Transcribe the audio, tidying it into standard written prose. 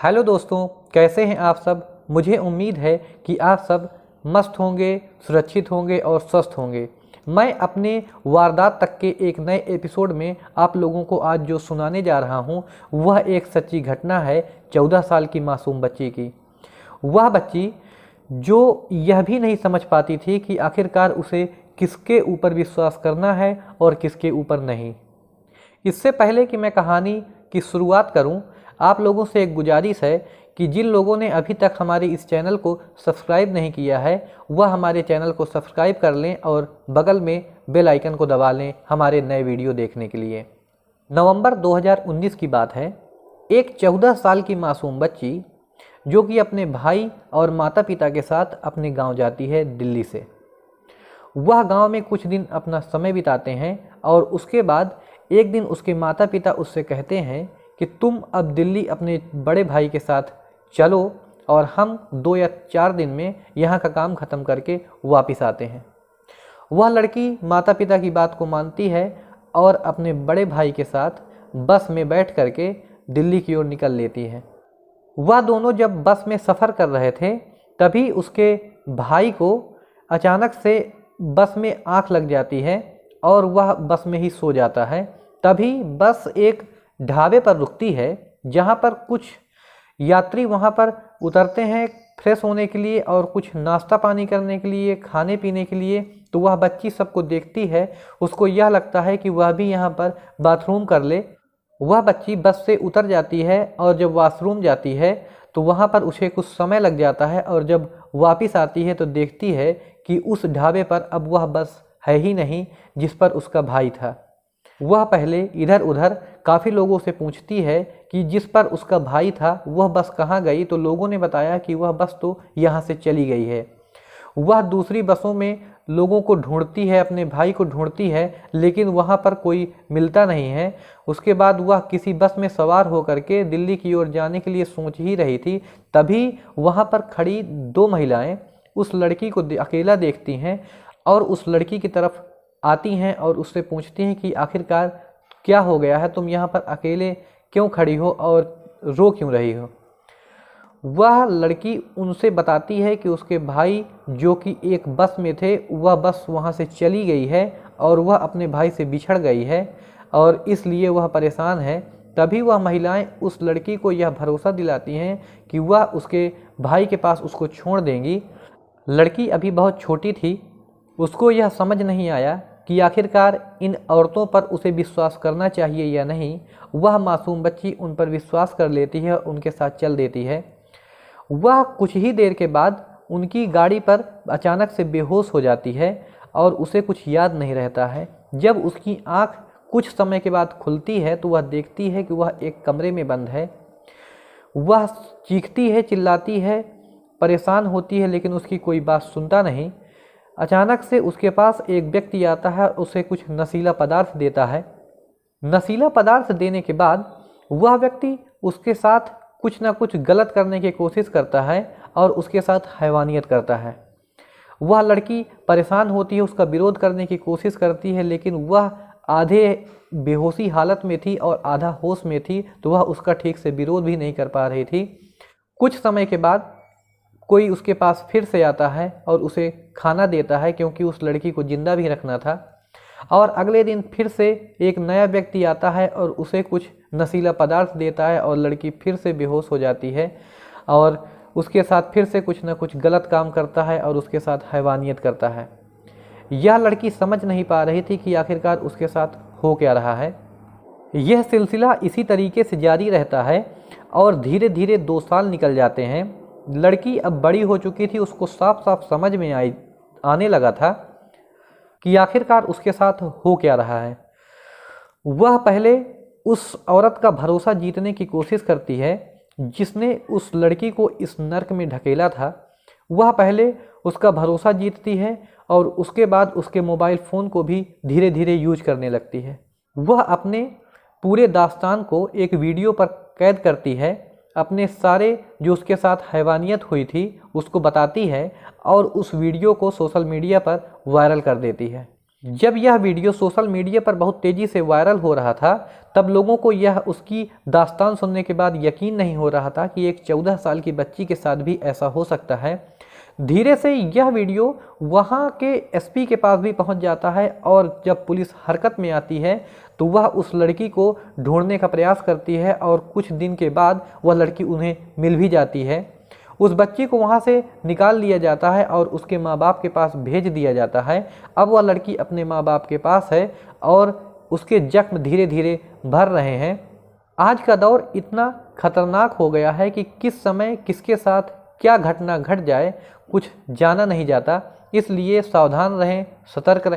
Hello दोस्तों, कैसे हैं आप सब। मुझे उम्मीद है कि आप सब मस्त होंगे, सुरक्षित होंगे और स्वस्थ होंगे। मैं अपने वारदात तक के एक नए एपिसोड में आप लोगों को आज जो सुनाने जा रहा हूं वह एक सच्ची घटना है 14 साल की मासूम बच्ची की। वह बच्ची जो यह भी नहीं समझ पाती थी कि आखिरकार उसे किसके ऊपर विश्वास करना है और किसके ऊपर नहीं। इससे पहले कि मैं कहानी की शुरुआत करूं, आप लोगों से एक गुजारिश है कि जिन लोगों ने अभी तक हमारे इस चैनल को सब्सक्राइब नहीं किया है वह हमारे चैनल को सब्सक्राइब कर लें और बगल में बेल आइकन को दबा लें हमारे नए वीडियो देखने के लिए। नवंबर 2019 की बात है। एक 14 साल की मासूम बच्ची जो कि अपने भाई और माता पिता के साथ अपने गांव जाती है दिल्ली से। वह गांव में कुछ दिन अपना समय बिताते हैं और उसके बाद एक दिन उसके माता पिता उससे कहते हैं कि तुम अब दिल्ली अपने बड़े भाई के साथ चलो और हम 2 या 4 दिन में यहाँ का काम ख़त्म करके वापस आते हैं। वह लड़की माता पिता की बात को मानती है और अपने बड़े भाई के साथ बस में बैठ करके दिल्ली की ओर निकल लेती है। वह दोनों जब बस में सफ़र कर रहे थे तभी उसके भाई को अचानक से बस में आँख लग जाती है और वह बस में ही सो जाता है। तभी बस एक ढाबे पर रुकती है जहाँ पर कुछ यात्री वहाँ पर उतरते हैं फ्रेश होने के लिए और कुछ नाश्ता पानी करने के लिए, खाने पीने के लिए। तो वह बच्ची सबको देखती है, उसको यह लगता है कि वह भी यहाँ पर बाथरूम कर ले। वह बच्ची बस से उतर जाती है और जब वॉशरूम जाती है तो वहाँ पर उसे कुछ समय लग जाता है और जब वापस आती है तो देखती है कि उस ढाबे पर अब वह बस है ही नहीं जिस पर उसका भाई था। वह पहले इधर उधर काफ़ी लोगों से पूछती है कि जिस पर उसका भाई था वह बस कहाँ गई, तो लोगों ने बताया कि वह बस तो यहाँ से चली गई है। वह दूसरी बसों में लोगों को ढूंढती है, अपने भाई को ढूंढती है, लेकिन वहाँ पर कोई मिलता नहीं है। उसके बाद वह किसी बस में सवार होकर के दिल्ली की ओर जाने के लिए सोच ही रही थी, तभी वहाँ पर खड़ी 2 महिलाएं उस लड़की को अकेला देखती हैं और उस लड़की की तरफ आती हैं और उससे पूछती हैं कि आखिरकार क्या हो गया है, तुम यहाँ पर अकेले क्यों खड़ी हो और रो क्यों रही हो। वह लड़की उनसे बताती है कि उसके भाई जो कि एक बस में थे वह बस वहाँ से चली गई है और वह अपने भाई से बिछड़ गई है और इसलिए वह परेशान है। तभी वह महिलाएं उस लड़की को यह भरोसा दिलाती हैं कि वह उसके भाई के पास उसको छोड़ देंगी। लड़की अभी बहुत छोटी थी, उसको यह समझ नहीं आया कि आखिरकार इन औरतों पर उसे विश्वास करना चाहिए या नहीं। वह मासूम बच्ची उन पर विश्वास कर लेती है और उनके साथ चल देती है। वह कुछ ही देर के बाद उनकी गाड़ी पर अचानक से बेहोश हो जाती है और उसे कुछ याद नहीं रहता है। जब उसकी आंख कुछ समय के बाद खुलती है तो वह देखती है कि वह एक कमरे में बंद है। वह चीखती है, चिल्लाती है, परेशान होती है, लेकिन उसकी कोई बात सुनता नहीं। अचानक से उसके पास एक व्यक्ति आता है, उसे कुछ नशीला पदार्थ देता है। नशीला पदार्थ देने के बाद वह व्यक्ति उसके साथ कुछ ना कुछ गलत करने की कोशिश करता है और उसके साथ हैवानियत करता है। वह लड़की परेशान होती है, उसका विरोध करने की कोशिश करती है, लेकिन वह आधे बेहोशी हालत में थी और आधा होश में थी, तो वह उसका ठीक से विरोध भी नहीं कर पा रही थी। कुछ समय के बाद कोई उसके पास फिर से आता है और उसे खाना देता है क्योंकि उस लड़की को जिंदा भी रखना था। और अगले दिन फिर से एक नया व्यक्ति आता है और उसे कुछ नशीला पदार्थ देता है और लड़की फिर से बेहोश हो जाती है और उसके साथ फिर से कुछ ना कुछ गलत काम करता है और उसके साथ हैवानियत करता है। यह लड़की समझ नहीं पा रही थी कि आखिरकार उसके साथ हो क्या रहा है। यह सिलसिला इसी तरीके से जारी रहता है और धीरे धीरे 2 साल निकल जाते हैं। लड़की अब बड़ी हो चुकी थी, उसको साफ साफ समझ में आने लगा था कि आखिरकार उसके साथ हो क्या रहा है। वह पहले उस औरत का भरोसा जीतने की कोशिश करती है जिसने उस लड़की को इस नर्क में ढकेला था। वह पहले उसका भरोसा जीतती है और उसके बाद उसके मोबाइल फ़ोन को भी धीरे धीरे यूज करने लगती है। वह अपने पूरे दास्तान को एक वीडियो पर कैद करती है, अपने सारे जो उसके साथ हैवानियत हुई थी उसको बताती है और उस वीडियो को सोशल मीडिया पर वायरल कर देती है। जब यह वीडियो सोशल मीडिया पर बहुत तेज़ी से वायरल हो रहा था तब लोगों को यह उसकी दास्तान सुनने के बाद यकीन नहीं हो रहा था कि एक 14 साल की बच्ची के साथ भी ऐसा हो सकता है। धीरे से यह वीडियो वहां के एसपी के पास भी पहुंच जाता है और जब पुलिस हरकत में आती है तो वह उस लड़की को ढूंढने का प्रयास करती है और कुछ दिन के बाद वह लड़की उन्हें मिल भी जाती है। उस बच्ची को वहां से निकाल लिया जाता है और उसके माँ बाप के पास भेज दिया जाता है। अब वह लड़की अपने माँ बाप के पास है और उसके जख्म धीरे धीरे भर रहे हैं। आज का दौर इतना खतरनाक हो गया है कि किस समय किसके साथ क्या घटना घट जाए कुछ जाना नहीं जाता। इसलिए सावधान रहें, सतर्क रहें।